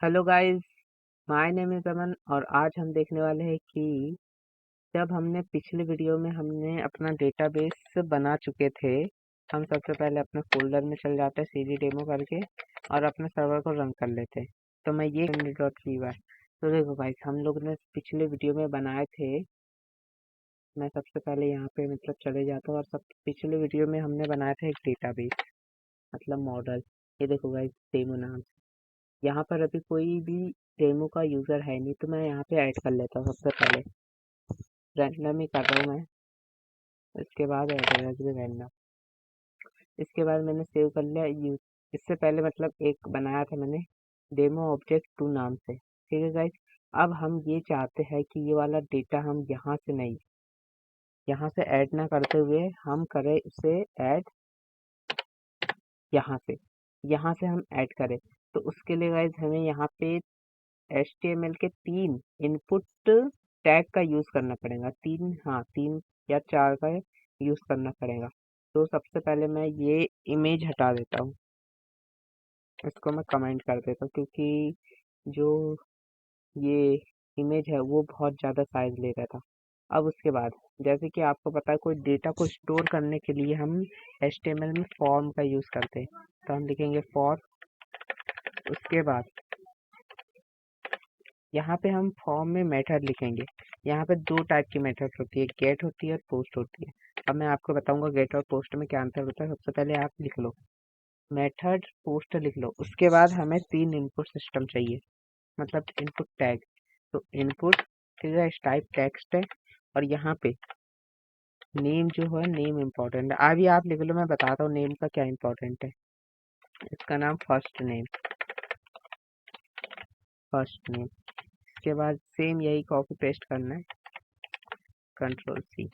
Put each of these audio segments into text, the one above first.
Hello guys, my name is Aman और आज हम देखने वाले हैं कि जब हमने पिछले वीडियो में हमने अपना डेटाबेस बना चुके थे। हम सबसे पहले अपने फोल्डर में चल जाते हैं सीडी डेमो करके और अपने सर्वर को रन कर लेते हैं। तो मैं ये .py। तो देखो गाइस, हम लोग ने पिछले वीडियो में बनाए थे। मैं सबसे पहले यहाँ पे मतलब चले जाता हूँ और सब पिछले वीडियो में हमने बनाया था एक डेटाबेस मतलब मॉडल। ये देखो गाइस, डेमो नाम। यहाँ पर अभी कोई भी डेमो का यूज़र है नहीं, तो मैं यहाँ पे ऐड कर लेता हूँ सबसे पहले। रैंडम ही कर रहा हूँ मैं। इसके बाद एड्रेस भी रैंडम। इसके बाद मैंने सेव कर लिया यूज। इससे पहले मतलब एक बनाया था मैंने डेमो ऑब्जेक्ट 2 नाम से। ठीक है गाइस, अब हम ये चाहते हैं कि ये वाला डेटा हम यहाँ से नहीं, यहाँ से ऐड ना करते हुए हम करें उसे ऐड यहाँ से हम ऐड करें। तो उसके लिए गाइस हमें यहाँ पे HTML के 3 इनपुट टैग का यूज़ करना पड़ेगा। 3, हाँ 3 या 4 का यूज़ करना पड़ेगा। तो सबसे पहले मैं ये इमेज हटा देता हूँ, इसको मैं कमेंट कर देता हूँ क्योंकि जो ये इमेज है वो बहुत ज़्यादा साइज ले रहा था। अब उसके बाद जैसे कि आपको पता है, कोई डेटा को स्टोर करने के लिए हम HTML में फॉर्म का यूज़ करते हैं। तो हम लिखेंगे फॉर। उसके बाद यहाँ पे हम फॉर्म में मेथड लिखेंगे। यहाँ पे 2 टाइप की मेथड होती है, गेट होती है और पोस्ट होती है। अब मैं आपको बताऊंगा गेट और पोस्ट में क्या अंतर होता है। सबसे पहले आप लिख लो मेथड, पोस्ट लिख लो। उसके बाद हमें 3 इनपुट सिस्टम चाहिए, मतलब इनपुट टैग। तो इनपुट, ठीक है, टाइप टेक्स्ट है और यहाँ पे नेम जो है, नेम इम्पोर्टेंट है। अभी आप लिख लो, मैं बताता हूँ नेम का क्या इम्पोर्टेंट है। इसका नाम फर्स्ट नेम, फर्स्ट नेम। इसके बाद सेम यही कॉपी पेस्ट करना है, Ctrl+C।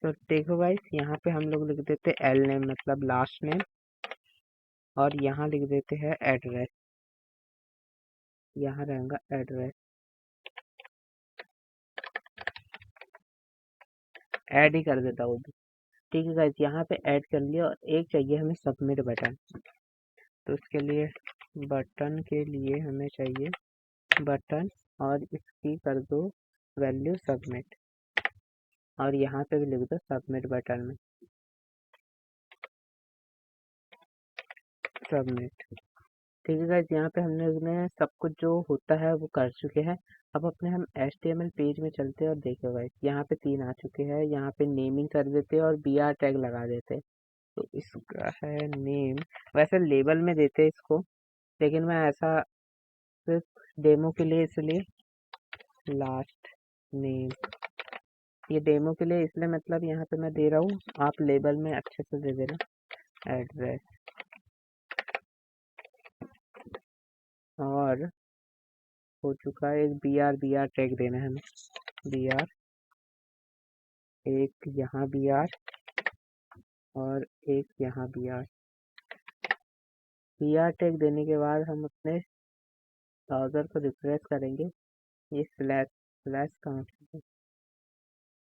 तो देखो गाइस, यहाँ पे हम लोग लिख देते हैं एल नेम मतलब लास्ट नेम और यहाँ लिख देते हैं एड्रेस। यहाँ रहेगा एड्रेस। ऐड ही कर देता हूँ। ठीक है गाइस, यहाँ पे ऐड कर लिया और एक चाहिए हमें सबमिट बटन। तो उसके लिए बटन के लिए हमें चाहिए बटन और इसकी कर दो वैल्यू सबमिट और यहाँ पे भी लिख दो सबमिट बटन में सबमिट। ठीक है गाइस, यहाँ पे हमने उसमें सब कुछ जो होता है वो कर चुके हैं। अब अपने हम HTML पेज में चलते हैं और देखो गाइस, यहाँ पे 3 आ चुके हैं। यहाँ पे नेमिंग कर देते हैं और BR टैग लगा देते हैं। तो इसका है नेम, वैसे लेबल में देते हैं इसको, लेकिन मैं ऐसा सिर्फ डेमो के लिए इसलिए लास्ट नेम, ये डेमो के लिए इसलिए मतलब यहाँ पे मैं दे रहा हूँ। आप लेबल में अच्छे से दे देना एड्रेस। और हो चुका है, एक BR टैग देना है हमें। BR, एक यहाँ BR और एक यहाँ BR टैग देने के बाद हम अपने ब्राउज़र को रिफ्रेश करेंगे। ये स्लैश स्लैश कहाँ से है?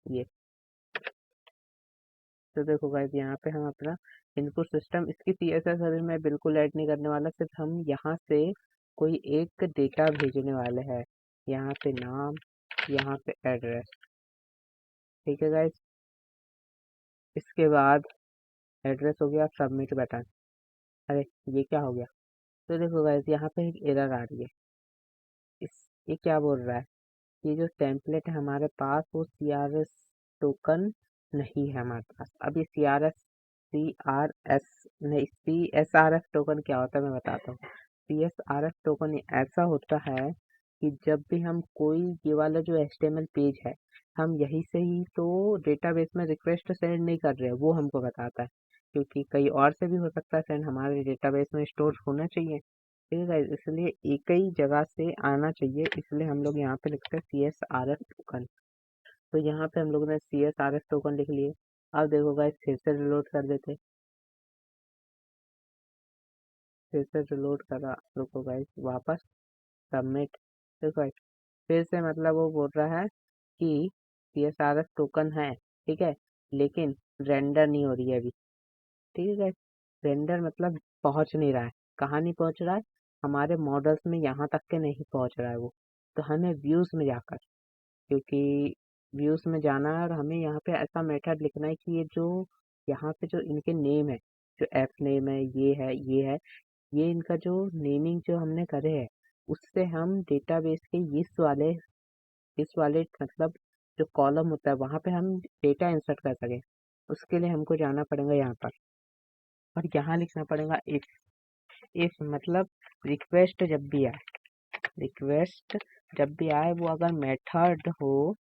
ये। तो देखो गाइस, यहाँ पे हम अपना इनपुट सिस्टम, इसकी CSS अभी मैं बिल्कुल ऐड नहीं करने वाला, सिर्फ हम यहाँ से कोई एक डेटा भेजने वाले हैं। यहाँ पे नाम, यहाँ पे एड्रेस। ठीक है गाइस, इसके बाद एड्रेस हो गया, सबमिट बटन। अरे ये क्या हो गया? तो देखो गाइस, यहाँ पे एक एरर आ रही है। इस ये क्या बोल रहा है? ये जो टेम्पलेट है हमारे पास वो CRS टोकन नहीं है हमारे पास। अब ये CRS नहीं, CSRF टोकन क्या होता है मैं बताता हूँ। CSRF टोकन ऐसा होता है कि जब भी हम कोई ये वाला जो HTML पेज है, हम यहीं से ही तो डेटाबेस में रिक्वेस्ट सेंड नहीं कर रहे हैं, वो हमको बताता है। क्योंकि कहीं और से भी हो सकता है सेंड, हमारे डेटाबेस में स्टोर होना चाहिए। ठीक है गाइस, इसलिए एक ही जगह से आना चाहिए, इसलिए हम लोग यहाँ पे लिखते हैं CSRF टोकन। तो यहाँ पे हम लोग ने CSRF टोकन लिख लिए। अब देखो गाइस, फिर से रिलोड कर देते, फिर से रिलोड करा, रुको गाइस, वापस सबमिट। देखो गाइस, फिर से मतलब वो बोल रहा है कि CSRF टोकन है, ठीक है, लेकिन रेंडर नहीं हो रही है अभी। ठीक है गाइस, रेंडर मतलब पहुंच नहीं रहा है, कहाँ नहीं पहुँच रहा है, हमारे मॉडल्स में यहाँ तक के नहीं पहुँच रहा है वो। तो हमें व्यूज़ में जाकर, क्योंकि व्यूज़ में जाना है और हमें यहाँ पे ऐसा मेथड लिखना है कि ये जो यहाँ पे जो इनके नेम है, जो एफ नेम है, ये इनका जो नेमिंग जो हमने करे है, उससे हम डेटाबेस के इस वाले मतलब जो कॉलम होता है वहाँ पे हम डेटा इंसर्ट कर सकें। उसके लिए हमको जाना पड़ेगा यहाँ पर और यहाँ लिखना पड़ेगा इफ मतलब रिक्वेस्ट जब भी आए वो अगर मेथड हो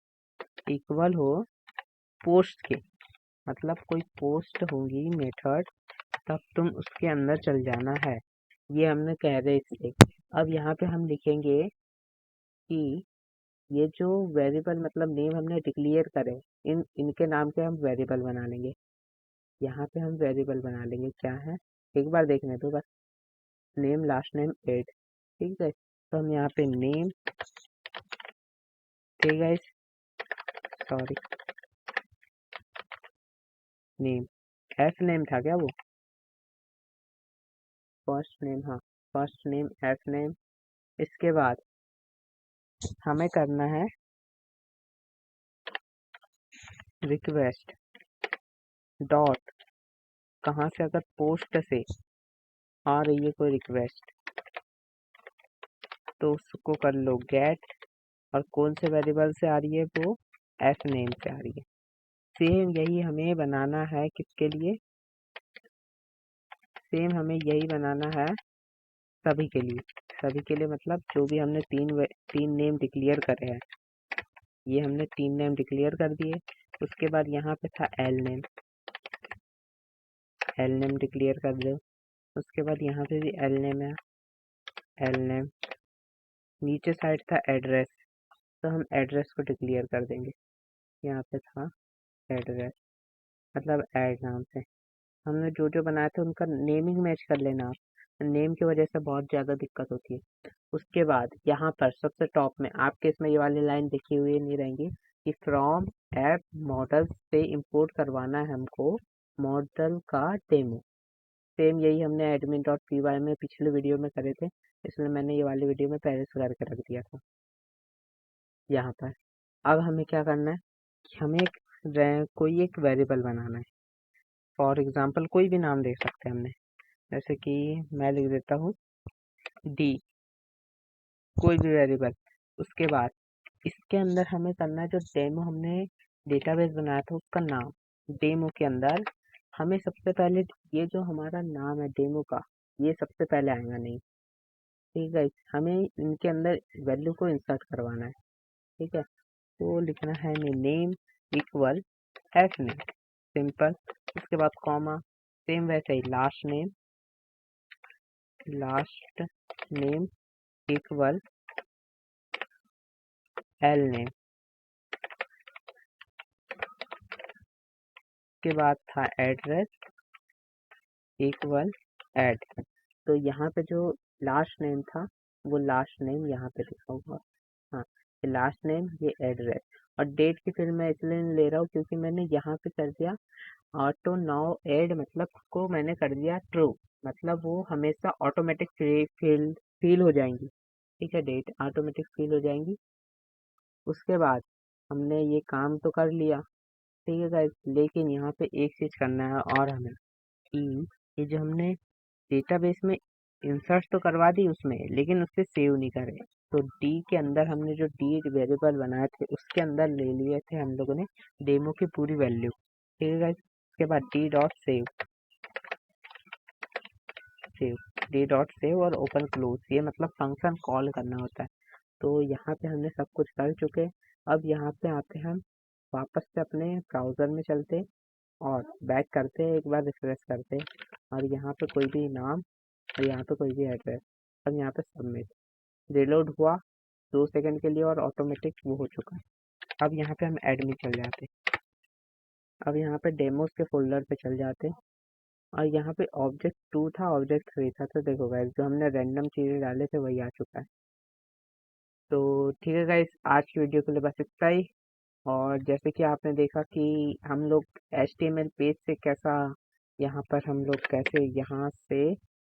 इक्वल हो पोस्ट के, मतलब कोई पोस्ट होगी मेथड, तब तुम उसके अंदर चल जाना है। ये हमने कह रहे इसलिए। अब यहाँ पे हम लिखेंगे कि ये जो वेरिएबल मतलब नेम हमने डिक्लेयर करे, इनके नाम के हम वेरिएबल बना लेंगे। यहाँ पे हम वेरिएबल बना लेंगे, क्या है एक बार देखने दो बस। नेम लास्ट नेम एड, ठीक है। तो हम यहाँ पे नेम, ठीक है, सॉरी नेम एफ नेम था क्या वो, फर्स्ट नेम, हाँ फर्स्ट नेम एफ नेम। इसके बाद हमें करना है रिक्वेस्ट डॉट, कहाँ से, अगर पोस्ट से आ रही है कोई रिक्वेस्ट तो उसको कर लो गेट, और कौन से वेरिएबल से आ रही है वो एफ नेम से आ रही है। सेम यही हमें बनाना है किसके लिए, सेम हमें यही बनाना है सभी के लिए मतलब जो भी हमने तीन नेम डिक्लेयर करे हैं, ये हमने 3 नेम डिक्लेयर कर दिए। उसके बाद यहाँ पे था एल नेम डिक्लेयर कर दो। उसके बाद यहाँ पे भी एल नेम है, एल नेम। नीचे साइड था एड्रेस, तो हम एड्रेस को डिक्लेयर कर देंगे। यहाँ पे था एड्रेस मतलब ऐड नाम से। हमने जो जो बनाया था उनका नेमिंग मैच कर लेना आप, नेम की वजह से बहुत ज़्यादा दिक्कत होती है। उसके बाद यहाँ पर सबसे टॉप में आपके इसमें ये वाली लाइन लिखी हुई नहीं रहेंगी कि फ्रॉम ऐप मॉडल से इंपोर्ट करवाना है हमको मॉडल का डेमो। सेम यही हमने एडमिन डॉट पी वाई में पिछले वीडियो में करे थे, इसलिए मैंने ये वाली वीडियो में पहले से करके रख दिया था यहाँ पर। अब हमें क्या करना है कि हमें कोई एक वेरिएबल बनाना है। फॉर एग्जांपल कोई भी नाम दे सकते हैं हमने, जैसे कि मैं लिख देता हूँ डी, कोई भी वेरिएबल। उसके बाद इसके अंदर हमें करना है जो डेमो हमने डेटाबेस बनाया था उसका नाम, डेमो के अंदर हमें सबसे पहले ये जो हमारा नाम है डेमो का, ये सबसे पहले आएगा नहीं, ठीक है। हमें इनके अंदर वैल्यू को इंसर्ट करवाना है, ठीक है। तो लिखना है name equal F name, simple. उसके बाद कॉमा, सेम वैसे ही last name equal L name. के बाद था एड्रेस इक्वल एड। तो यहाँ पे जो लास्ट नेम था वो लास्ट नेम यहाँ पे लिखा हुआ, हाँ ये लास्ट नेम ये एड्रेस। और डेट की फिर मैं इसलिए नहीं ले रहा हूँ क्योंकि मैंने यहाँ पे कर दिया ऑटो नाउ एड, मतलब को मैंने कर दिया ट्रू, मतलब वो हमेशा ऑटोमेटिक फील हो जाएंगी, ठीक है, डेट ऑटोमेटिक फील हो जाएंगी। उसके बाद हमने ये काम तो कर लिया, ठीक है गाइस, लेकिन यहाँ पे एक चीज़ करना है और हमें कि ये जो हमने डेटाबेस में इंसर्ट तो करवा दी उसमें, लेकिन उससे सेव नहीं करे। तो डी के अंदर हमने जो डी वेरिएबल बनाए थे उसके अंदर ले लिए थे हम लोगों ने डेमो की पूरी वैल्यू, ठीक है गाइस। उसके बाद D dot save save D dot save और ओपन क्लोज, ये मतलब फंक्शन कॉल करना होता है। तो यहाँ पे हमने सब कुछ कर चुके। अब यहाँ पे आते हैं हम वापस से अपने ब्राउज़र में चलते और बैक करते हैं, एक बार रिफ्रेश करते हैं, और यहाँ पे कोई भी नाम और यहाँ पे कोई भी एड्रेस, अब यहाँ पे सबमिट, रिलोड हुआ 2 सेकंड के लिए और ऑटोमेटिक वो हो चुका है। अब यहाँ पे हम एडमिन चल जाते, अब यहाँ पे डेमोस के फोल्डर पे चल जाते, और यहाँ पे ऑब्जेक्ट 2 था ऑब्जेक्ट 3 था। तो देखो गाइस जो हमने रैंडम चीज़ें डाले थे वही आ चुका है। तो ठीक है गाइस, आज की वीडियो के लिए बस इतना ही। और जैसे कि आपने देखा कि हम लोग HTML पेज से कैसा, यहाँ पर हम लोग कैसे यहाँ से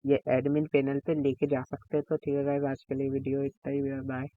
ये एडमिन पैनल पे लेके जा सकते हैं। तो ठीक है गाइस, आज के लिए वीडियो इतना ही। बाय।